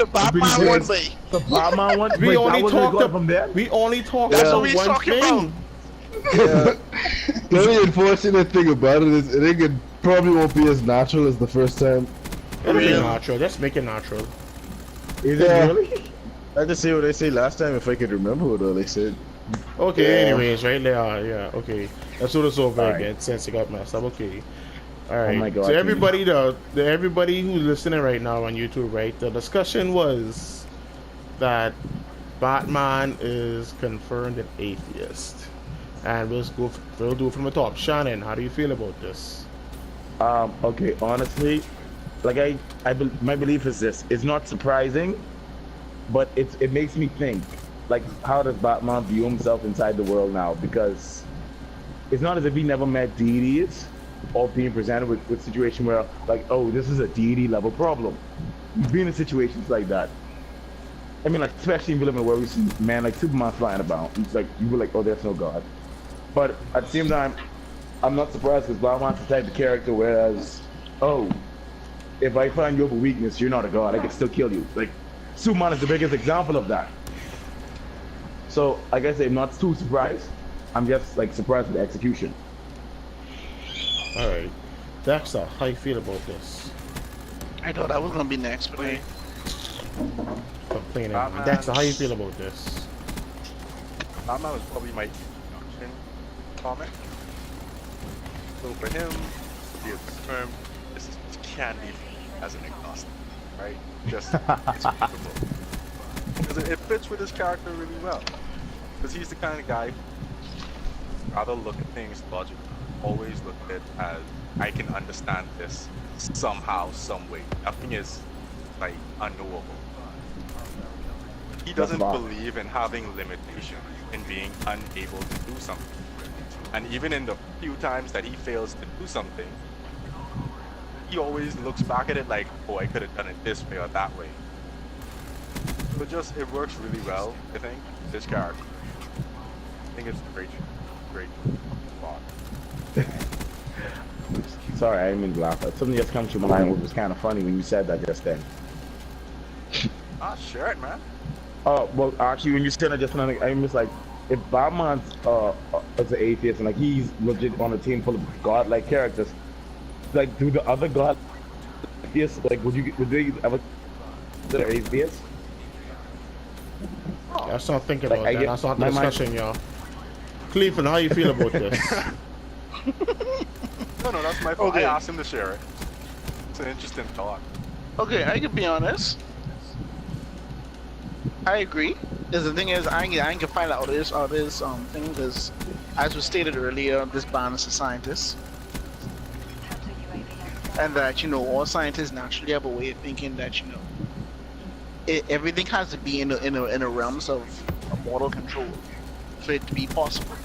The Batman one way. The Batman one. We only talked from there. We only talked That's about what we one talking thing. Yeah. The only unfortunate thing about it is I think it probably won't be as natural as the first time. It'll be natural. Just make it natural. Is Yeah. it really? I just say what they say last time if I could remember what all they said. Okay, Yeah. anyways, right there, yeah, okay. Let's do this over Alright. again since it got messed up. Okay. Alright. Oh my God, So everybody everybody who's listening right now on YouTube, right? The discussion was that Batman is confirmed an atheist. And we'll do it from the top. Shannon, how do you feel about this? Okay, honestly, like my belief is this: it's not surprising, but it makes me think. Like, how does Batman view himself inside the world now? Because it's not as if he never met deities or being presented with a situation where, like, oh, this is a deity level problem. He's been in situations like that. I mean, like, especially if you live in a world we see man like Superman flying about. It's like you were like, oh, there's no God. But at the same time, I'm not surprised because Batman's the type of character whereas, oh, if I find you have a weakness, you're not a god, I can still kill you. Like, Superman is the biggest example of that. So, I guess I'm not too surprised. I'm just, like, surprised with the execution. Alright. Dexter, how you feel about this? I thought that was gonna be next, but hey. Complaining. Batman. Dexter, how you feel about this? Batman was probably my introduction comic. So for him to be a confirmed, this can't be as an agnostic, right? Just it's beautiful. Because it fits with his character really well. Because he's the kind of guy who rather look at things logically, always look at it as I can understand this somehow, some way. Nothing is like unknowable. He doesn't believe in having limitations, in being unable to do something. And even in the few times that he fails to do something, he always looks back at it like, oh, I could have done it this way or that way. So just, it works really well, I think, this character. I think it's great plot. Sorry, I didn't mean to laugh. Something just comes to my mind, which was kind of funny when you said that just then. Ah, share it, man. Oh, well, actually, when you said that just then, I'm just like, if Batman's as an atheist and like he's legit on a team full of godlike characters, like, do the other god atheists, like, would they ever consider atheists? Let's not think Like, about I that. get- That's not the my mind- discussion, y'all. Cleveland, how you feel about this? No, that's my fault. Okay. I asked him to share it. It's an interesting thought. Okay, I can be honest. I agree. Because the thing is, I can find out this thing because, as was stated earlier, this band is a scientist, and that all scientists naturally have a way of thinking that everything has to be in the realms of mortal control for it to be possible.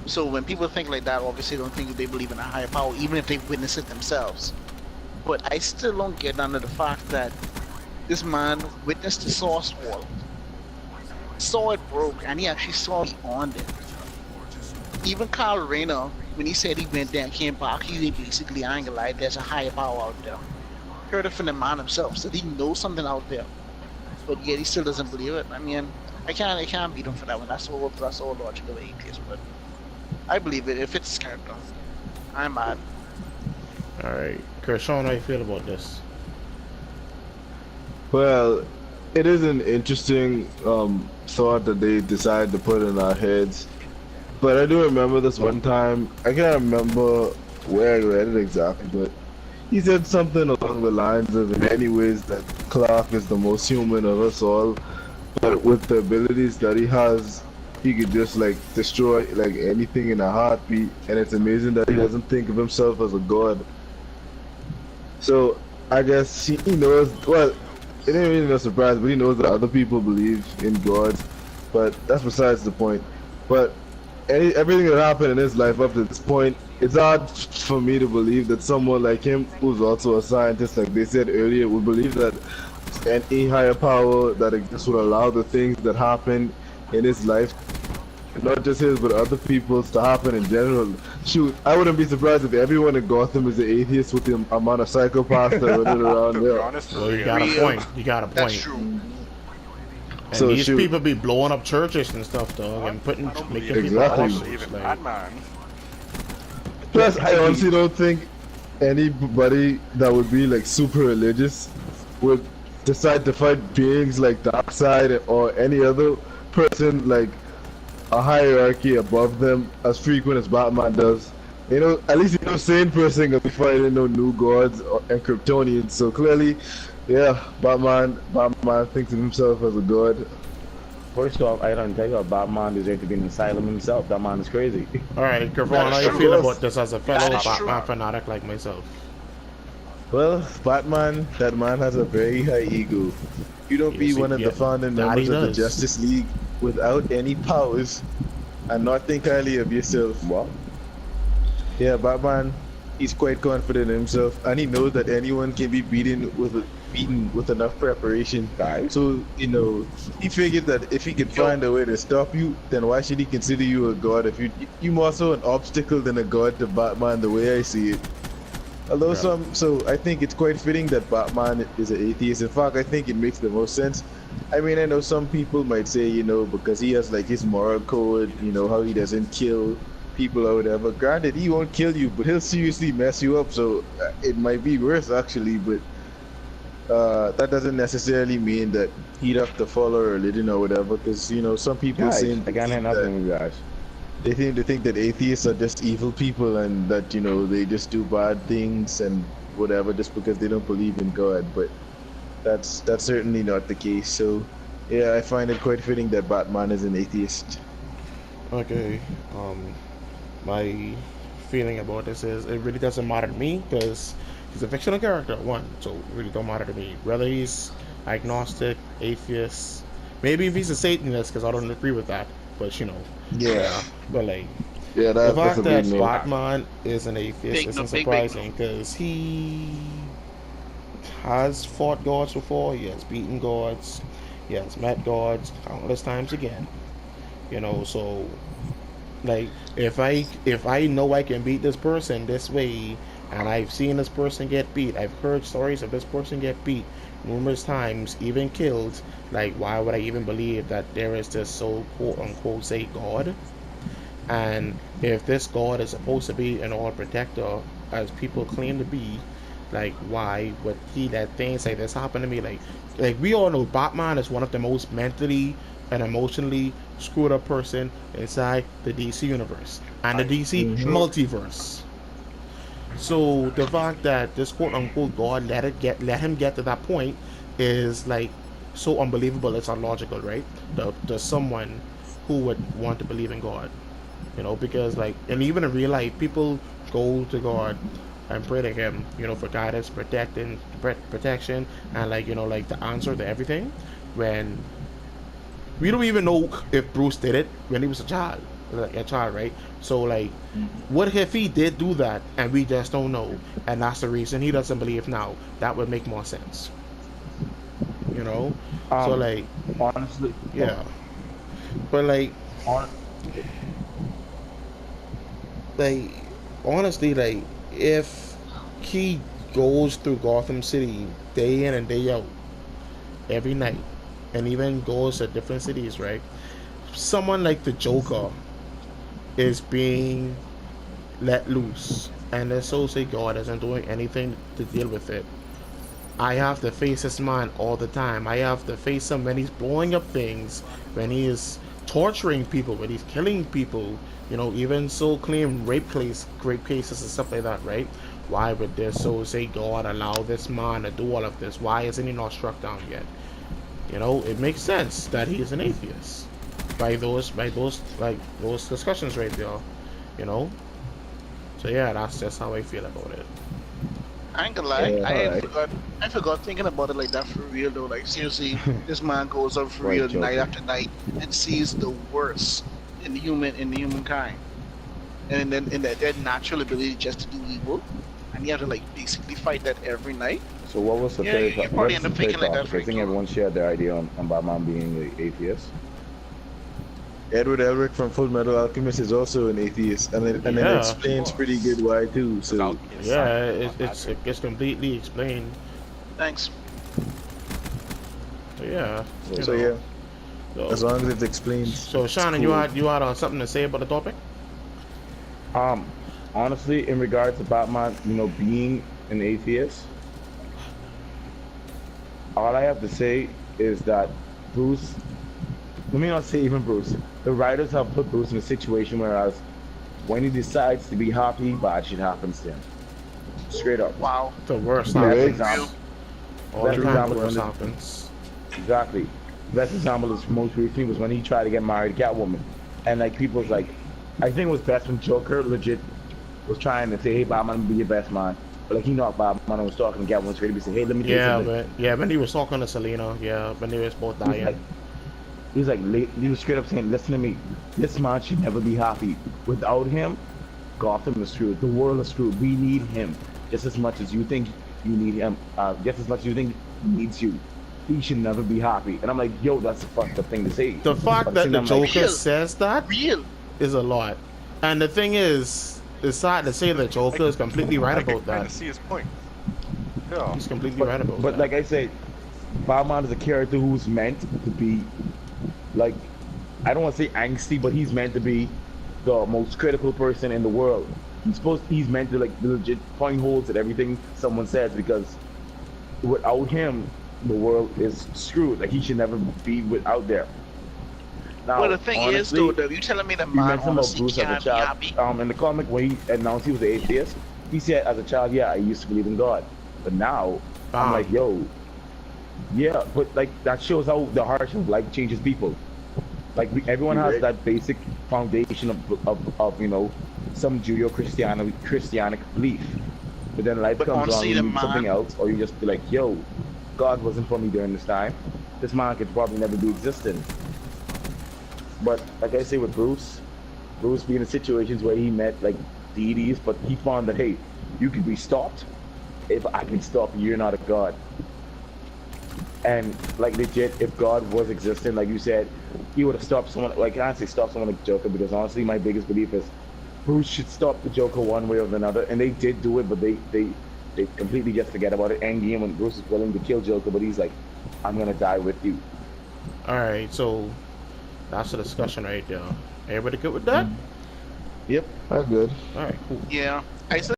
So when people think like that, obviously don't think they believe in a higher power, even if they witness it themselves. But I still don't get under the fact that this man witnessed the source wall, saw it broke, and he actually saw beyond it. Even Kyle Rayner, when he said he went there and came back, he basically, I ain't gonna lie, there's a higher power out there. Heard it from the man himself, so he knows something out there. But yet he still doesn't believe it. I mean, I can't beat him for that one. That's all logical atheist, but I believe it. It fits his character. I'm mad. Alright. Kershaw, how you feel about this? Well, it is an interesting thought that they decided to put in our heads. But I do remember this one time, I can't remember where I read it exactly, but he said something along the lines of, in many ways, that Clark is the most human of us all. But with the abilities that he has, he could just like destroy like anything in a heartbeat. And it's amazing that he doesn't think of himself as a god. So I guess he knows, well, it ain't really no surprise, but he knows that other people believe in gods. But that's besides the point. But everything that happened in his life up to this point, it's hard for me to believe that someone like him, who's also a scientist, like they said earlier, would believe that any higher power that exists would allow the things that happen in his life not just his, but other people's to happen in general. Shoot, I wouldn't be surprised if everyone in Gotham is an atheist with the amount of psychopaths that are running around To be there. honest, for Well, you real. got a Real. point. You got a point. That's true. And So these shoot. people be blowing up churches and stuff, dog, and I don't making believe people Exactly. hostages. even Like, Batman. Plus, I honestly don't think anybody that would be like super religious would decide to fight beings like Darkseid or any other person like a hierarchy above them as frequent as Batman does. You know, at least no sane person gonna be fighting no new gods and Kryptonians. So clearly, yeah, Batman thinks of himself as a god. First off, I don't think Batman deserves to be in an asylum himself. That man is crazy. all right, Griffon, That how is you true. feel about this as a fellow That is Batman true. fanatic like myself? Well, Batman, that man has a very high ego. You don't be Yes, one of yeah, the founding that he members of the does. Justice League without any powers and not think highly of yourself. What? Yeah, Batman, he's quite confident in himself, and he knows that anyone can be beaten with enough preparation. Guys. So, you know, he figured that if he could find a way to stop you, then why should he consider you a god? If you more so an obstacle than a god to Batman, the way I see it. Although Yeah. so I think it's quite fitting that Batman is an atheist. In fact, I think it makes the most sense. I mean, I know some people might say, you know, because he has like his moral code, you know, how he doesn't kill people or whatever. Granted, he won't kill you, but he'll seriously mess you up. So it might be worse actually, but that doesn't necessarily mean that he'd have to follow religion or whatever. Because you know, some people Guys, seem I can't hear nothing with you guys. they seem to think that atheists are just evil people and that you know they just do bad things and whatever just because they don't believe in God. But that's certainly not the case. So yeah, I find it quite fitting that Batman is an atheist. Okay, my feeling about this is it really doesn't matter to me because he's a fictional character, one, so it really don't matter to me. Whether he's agnostic, atheist, maybe if he's a Satanist, because I don't agree with that, but you know. Yeah. But like, Yeah, the that's fact a that big no. Batman is an atheist Big no, isn't big, big surprising because he has fought gods before, he has beaten gods, he has met gods countless times again. You know, so like if I know I can beat this person this way and I've seen this person get beat, I've heard stories of this person get beat numerous times, even killed, like why would I even believe that there is this so quote unquote say God? And if this God is supposed to be an all protector as people claim to be, like why would he let things like this happen to me? Like we all know Batman is one of the most mentally and emotionally screwed up person inside the DC universe and the DC multiverse. So the fact that this quote unquote God let him get to that point is like so unbelievable. It's illogical, right? To someone who would want to believe in God, you know, because like, and even in real life, people go to God and pray to Him, you know, for guidance, protection, and like, you know, like the answer to everything. When we don't even know if Bruce did it when he was a child, right? So like, what if he did do that and we just don't know, and that's the reason he doesn't believe now? That would make more sense, you know. So like, honestly, yeah, but like, hon- like honestly, like if he goes through Gotham City day in and day out, every night, and even goes to different cities, right? Someone like the Joker is being let loose, and the associate God isn't doing anything to deal with it. I have to face this man all the time. I have to face him when he's blowing up things, when he is torturing people, when he's killing people, you know, even so claim rape cases and stuff like that, right? Why would the associate God allow this man to do all of this? Why isn't he not struck down yet? You know, it makes sense that he is an atheist by those discussions right there, you know. So yeah, that's just how I feel about it. I ain't gonna lie, Yeah, alright. I forgot thinking about it like that for real though. Like seriously, this man goes up for Right, real Joker. night after night and sees the worst in the humankind, and then in their natural ability just to do evil, and you have to like basically fight that every night. so what was the Yeah, third? you probably What's end the up thinking third like that topic? for I think sure. everyone shared their idea on Batman being an atheist. Edward Elric from Full Metal Alchemist is also an atheist, and then it Yeah. explains pretty good why too. Because So alchemy is Yeah, science, not it's magic. it gets completely explained. Thanks. But yeah. you so know. yeah, as long as it explains. So it's Shannon, cool. you had something to say about the topic? Honestly, in regards to Batman, being an atheist, all I have to say is that Bruce, let me not say even Bruce, the writers have put Bruce in a situation whereas when he decides to be happy, bad shit happens to him. Straight up. Wow. The worst Best Right. happens. example. All the Best time example the is worst when happens. Exactly. Best example is most recently was when he tried to get married to Catwoman. And like people was like, I think it was best when Joker legit was trying to say, hey Batman, be your best man. But like he knocked Batman and was talking to Catwoman straight to say, hey, let me tell you Yeah, something. but when he was talking to Selena, when they was both He was like, dying. he was straight up saying, listen to me, this man should never be happy. Without him, Gotham is screwed. The world is screwed. We need him just as much as you think you need him. Just as much as you think he needs you. He should never be happy. And I'm like, yo, that's a fucked up thing to say. The fact But that then the I'm like, Joker Real. says that Real. is a lot. And the thing is, it's sad to say the Joker is completely right I can about kind that. of see his point. Yeah. He's completely right about but that. like I said, Batman is a character who's meant to be, like, I don't want to say angsty, but he's meant to be the most critical person in the world. He's meant to like legit point holes at everything someone says because without him, the world is screwed. Like he should never be without there. Now, Well, the thing is, honestly, though, you telling me the you man mentioned about honestly Bruce as a can't be child. happy? In the comic, when he announced he was an atheist, he said, as a child, yeah, I used to believe in God. But now, I'm like, yo, yeah, but like that shows how the hardship of life changes people. Like everyone has that basic foundation of some Judeo-Christianic belief. But then life But comes along honestly, and the you do something man, else, or you just be like, yo, God wasn't for me during this time. This man could probably never be existent. But like I say with Bruce being in situations where he met like deities, but he found that hey, you can be stopped. If I can stop you, you're not a god. And like legit, if God was existent, like you said, he would have stopped someone. Like I can't say stop someone like Joker because honestly, my biggest belief is Bruce should stop the Joker one way or another. And they did do it, but they completely just forget about it. Endgame when Bruce is willing to kill Joker, but he's like, I'm gonna die with you. Alright, so that's the discussion right there. Everybody good with that? Yep, I'm good. Alright, cool. yeah. I said